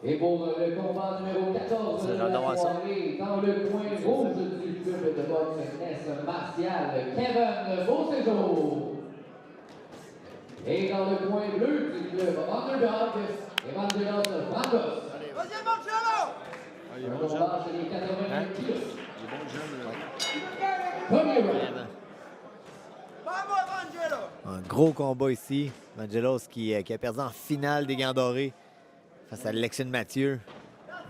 Et pour le combat numéro 14 de la soirée, dans le coin rouge du club de boxe Ness Martial, Kevin Beauséjour. Et dans le coin bleu du club Underdog, Evangelos Francos. Vas-y, Marcelo! Un combat chez les 81 kilos. Bravo, Evangelo! Un gros combat ici. Evangelos qui a perdu en finale des Gants Dorés face à Lexion Mathieu.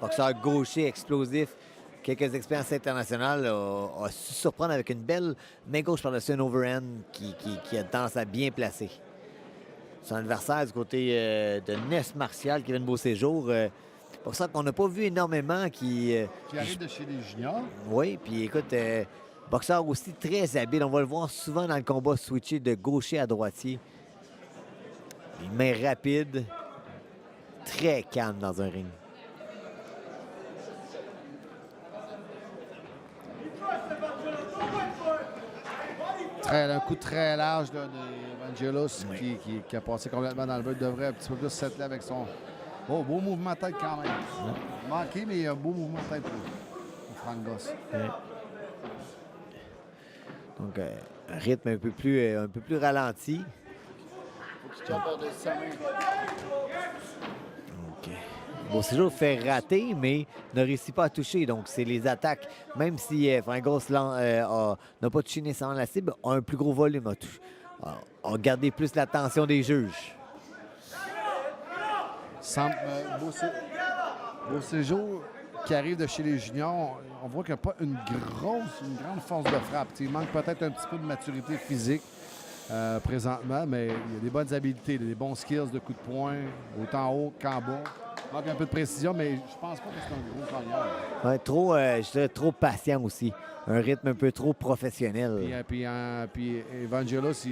Boxeur gaucher explosif. Quelques expériences internationales. A su surprendre avec une belle main gauche par-dessus un overhand qui a tendance à bien placer. Son adversaire du côté de Ness Martial, Kevin Beauséjour. Pour ça qu'on n'a pas vu énormément qui arrive de chez les juniors. Oui, puis écoute, boxeur aussi très habile. On va le voir souvent dans le combat switché de gaucher à droitier. Une main rapide, très calme dans un ring. Un coup très large d'Evangelos qui a passé complètement dans le but. Il devrait un petit peu plus s'atteler avec son... Oh, beau mouvement de tête quand même. Manqué, mais un beau mouvement de tête pour Francos. Donc, un rythme un peu plus ralenti. Beauséjour fait rater, mais ne réussit pas à toucher. Donc, c'est les attaques. Même si Francos n'a pas touché nécessairement la cible, a un plus gros volume, a gardé plus l'attention des juges. Beauséjour qui arrive de chez les juniors, on voit qu'il n'y a pas une grande force de frappe. Il manque peut-être un petit peu de maturité physique présentement, mais il y a des bonnes habiletés, des bons skills de coups de poing, autant haut qu'en bas. Il manque un peu de précision, mais je pense pas que c'est un gros gagnant. Ouais, je dirais trop patient aussi. Un rythme un peu trop professionnel. Puis Evangelos,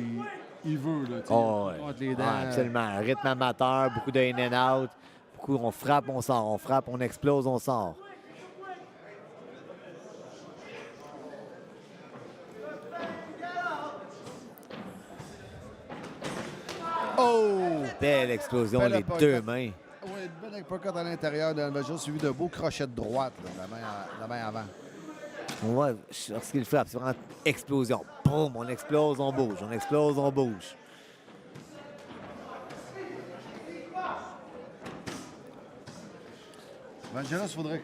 il veut, là, entre les dents. Absolument. Un rythme amateur, beaucoup de in and out. Beaucoup, on frappe, on sort. On frappe, on explose, on sort. Oh! Belle explosion, les deux mains. Oui, une belle uppercut à l'intérieur de Evangelos, suivi d'un beau crochet de droite, là, la main avant. Ouais, lorsqu'il frappe, c'est vraiment explosion. Boum, on explose, on bouge. On explose, on bouge. Evangelos, il faudrait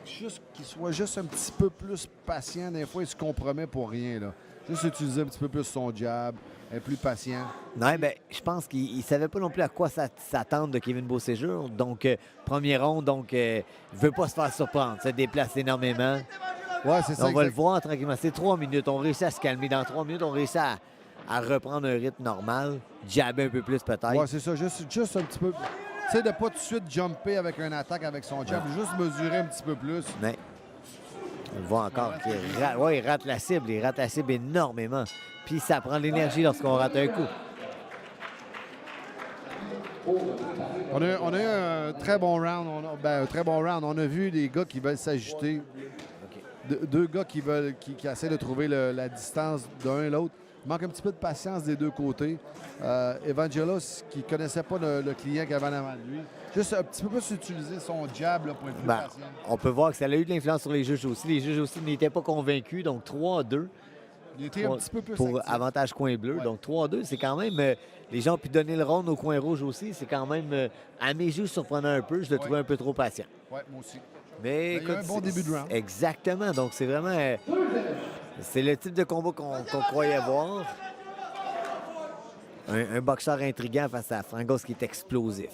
qu'il soit juste un petit peu plus patient. Des fois, il se compromet pour rien, là. Juste utiliser un petit peu plus son jab, être plus patient. Non, ben, je pense qu'il ne savait pas non plus à quoi s'attendre de Kevin Beauséjour. Donc, premier round, donc, il ne veut pas se faire surprendre, se déplace énormément. Ouais, c'est ça. On va le voir tranquillement. C'est 3 minutes. On réussit à se calmer. Dans 3 minutes, on réussit à reprendre un rythme normal. Jabber un peu plus, peut-être. Ouais, c'est ça. Juste un petit peu. Tu sais, de pas tout de suite jumper avec un attaque avec son jab. Juste mesurer un petit peu plus. Ouais. On le voit encore. Il rate la cible. Il rate la cible énormément. Puis ça prend de l'énergie lorsqu'on rate un coup. On a eu un très bon round. On a vu des gars qui veulent s'ajuster. Deux gars qui essaient de trouver la distance d'un et l'autre. Il manque un petit peu de patience des deux côtés. Evangelos, qui ne connaissait pas le client qui avait en avant de lui. Juste un petit peu plus utiliser son jab là, pour être plus patient. On peut voir que ça a eu de l'influence sur les juges aussi. Les juges aussi n'étaient pas convaincus. Donc 3-2. Il était un petit peu plus pour actif. avantage coin bleu. Ouais. Donc 3-2, c'est quand même... les gens ont pu donner le round au coin rouge aussi. C'est quand même, à mes yeux, surprenant un peu. Je le trouvais un peu trop patient. Oui, moi aussi. Mais écoute, il y a un bon début de round. Exactement. Donc c'est vraiment... c'est le type de combat qu'on croyait voir. Un boxeur intriguant face à Francos qui est explosif.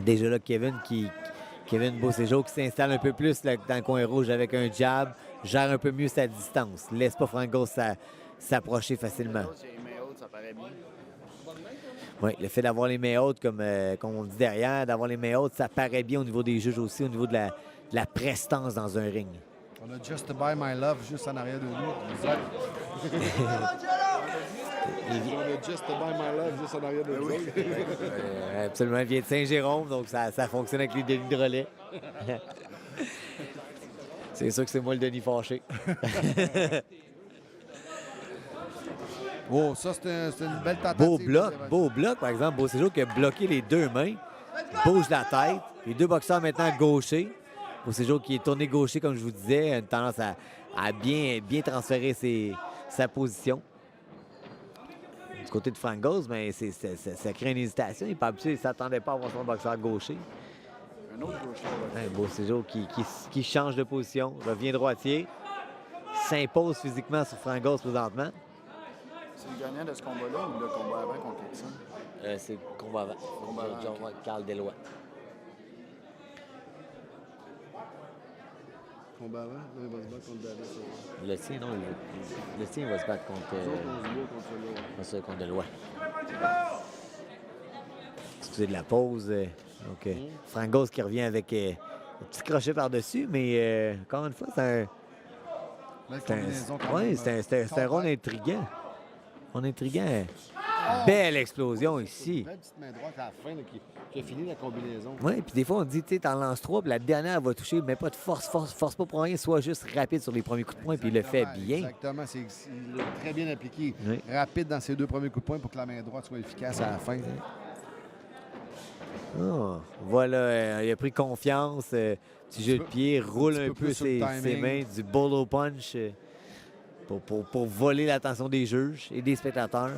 Déjà là, Kevin Beauséjour qui s'installe un peu plus là, dans le coin rouge avec un jab, gère un peu mieux sa distance. Laisse pas Francos s'approcher facilement. Oui, le fait d'avoir les mains hautes, comme on dit derrière, d'avoir les mains hautes, ça paraît bien au niveau des juges aussi, au niveau de la prestance dans un ring. On a Just to Buy My Love juste en arrière de nous. On a Just to Buy My Love juste en arrière de nous. Absolument, il vient de Saint-Jérôme, donc ça fonctionne avec les Denis de relais. C'est sûr que c'est moi le Denis fâché. Oh, ça, c'est une belle tentative. Beau bloc, par exemple. Beau Séjour qui a bloqué les deux mains, bouge la tête. Les deux boxeurs maintenant gauchers. Beau Séjour qui est tourné gaucher, comme je vous disais, a une tendance à bien transférer sa position. Du côté de Frangos, mais ça crée une hésitation. Il ne s'attendait pas à voir son boxeur gaucher. Un autre gaucher. Beau Séjour qui change de position, revient droitier, s'impose physiquement sur Frangos présentement. C'est le gagnant de ce combat-là ou le combat avant contre Jackson? C'est le combat avant. Carl Deloy. Combat avant? Non, il va se battre contre David. Le tien, non. Le tien va se battre contre Deloy. Excusez de la pause. Donc, Frangos qui revient avec un petit crochet par-dessus, mais encore une fois, c'est un round intriguant. Belle explosion ici. Belle petite main droite à la fin là, qui a fini la combinaison. Oui, puis des fois, on dit, tu sais, t'en lances 3, puis la dernière va toucher, mais pas de force pas pour rien, soit juste rapide sur les premiers coups de poing, puis il le fait bien. Exactement, il est très bien appliqué. Oui. Rapide dans ses deux premiers coups de poing pour que la main droite soit efficace à la fin. Oh, voilà, il a pris confiance, petit jeu de pied, roule un peu ses mains, du bolo punch pour voler l'attention des juges et des spectateurs.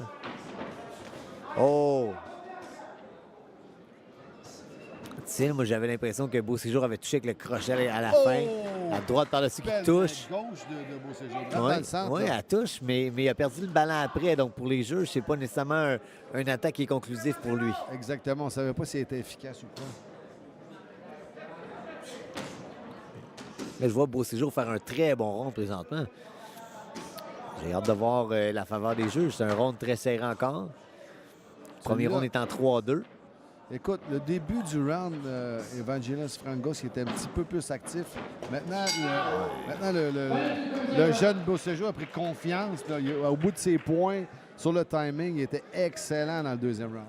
Oh! Tu sais, moi, j'avais l'impression que Beau Séjour avait touché avec le crochet à la fin. La droite par-dessus qui touche. Gauche de Beau Séjour. Dans le centre. Oui, elle touche, mais il a perdu le ballon après. Donc, pour les juges, c'est pas nécessairement un attaque qui est conclusif pour lui. Exactement. On ne savait pas s'il était efficace ou pas. Mais je vois Beau Séjour faire un très bon round présentement. J'ai hâte de voir la faveur des juges. C'est un round très serré encore. Premier round est en 3-2. Écoute, le début du round, Evangelos Frangos qui était un petit peu plus actif. Maintenant, le jeune Beau Séjour a pris confiance. Là. Au bout de ses points, sur le timing, il était excellent dans le deuxième round.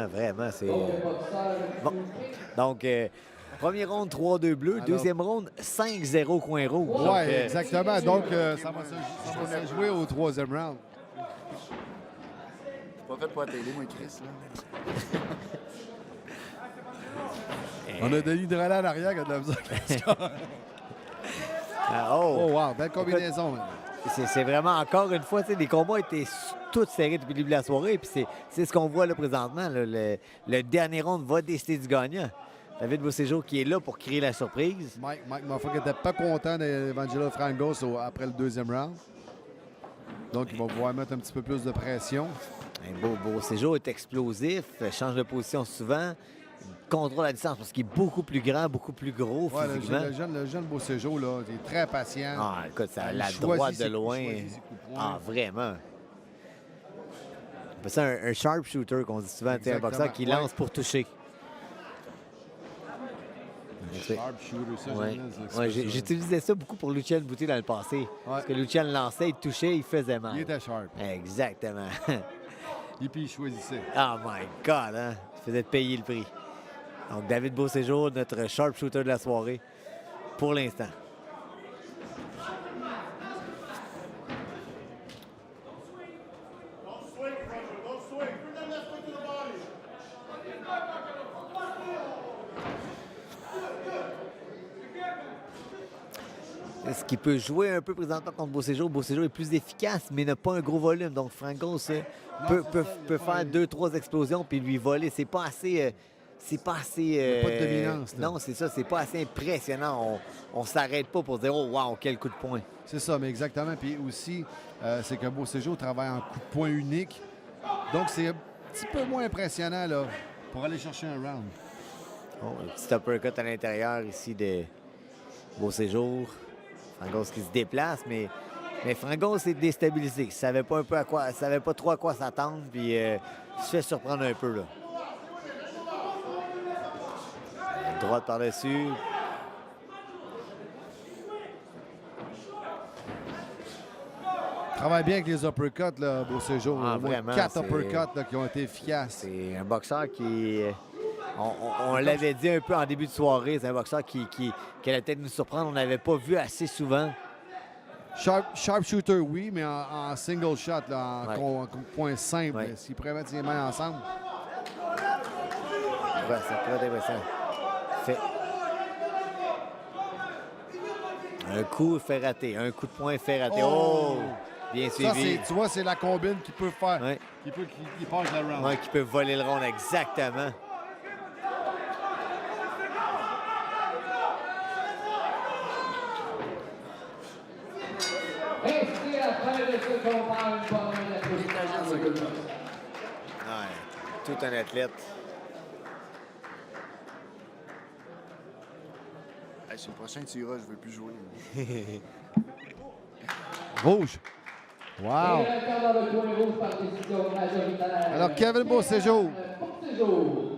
Vraiment. C'est bon. Donc, premier round, 3-2 bleu. Alors, deuxième round, 5-0 coin rouge. Oui, exactement. Donc, ça va se jouer au troisième round. Pas fait pour la télé, moi, Chris. Là. On a Denis Drolet en arrière qui a de la musique. Oh, wow, belle combinaison. C'est vraiment, encore une fois, les combats étaient tous serrés depuis le début de la soirée. Puis c'est ce qu'on voit là présentement. Là, le dernier round va décider du gagnant. David Beau Séjour qui est là pour créer la surprise. Mike Moffat qui n'était pas content d'Evangelos Frangos après le deuxième round. Donc, il va pouvoir mettre un petit peu plus de pression. Beau Séjour est explosif, change de position souvent, contrôle la distance parce qu'il est beaucoup plus grand, beaucoup plus gros physiquement. Le jeune Beau Séjour, là, il est très patient. Ah, écoute, ça, la droite de loin. Ah, vraiment. C'est un sharpshooter qu'on dit souvent, un boxeur qui lance pour toucher. J'utilisais ça beaucoup pour Lucien Boutet dans le passé. Parce que Lucien lançait, il touchait, il faisait mal. Il était sharp. Exactement. Et puis il choisissait. Oh my God, hein? Il faisait payer le prix. Donc David Beau Séjour, notre sharpshooter de la soirée, pour l'instant. Ce qui peut jouer un peu présentement contre Beau Séjour. Beau Séjour est plus efficace, mais n'a pas un gros volume. Donc, Frangos peut faire 2-3 explosions puis lui voler. C'est pas assez... pas de dominance. Non, c'est ça. C'est pas assez impressionnant. On s'arrête pas pour dire « Oh, wow, quel coup de poing! » C'est ça, mais exactement. Puis aussi, c'est que Beau Séjour travaille en coup de poing unique. Donc, c'est un petit peu moins impressionnant là, pour aller chercher un round. Oh, un petit uppercut à l'intérieur ici de Beau Séjour. Frangos qui se déplace, mais Frangos est déstabilisé. Il ne savait pas savait pas trop à quoi s'attendre, puis il se fait surprendre un peu là. Droite par-dessus. Travaille bien avec les uppercuts, là, Beau Séjour. Ah, vraiment, 4 uppercuts là, qui ont été efficaces. C'est un boxeur qui... On l'avait dit un peu en début de soirée, c'est un boxeur qui allait peut-être nous surprendre. On n'avait pas vu assez souvent. Sharpshooter, oui, mais en single shot, là, en point simple. Ouais. S'il pourrait mettre ses mains ensemble. Ouais, c'est très intéressant. Fait. Un coup fait rater, un coup de poing fait rater. Oh! Bien Ça, suivi. tu vois, c'est la combine qu'il peut faire. Ouais. Qui passe le round. Ouais, qui peut voler le round, exactement. Inscrit à la fin de ce combat, une bonne d'applaudissements. Ouais, tout un athlète. Hey, c'est le prochain tirage, je ne veux plus jouer. Rouge. Wow! Et le quart dans le coin rouge par décision majoritaire. Alors, Kevin Beauséjour. Beauséjour.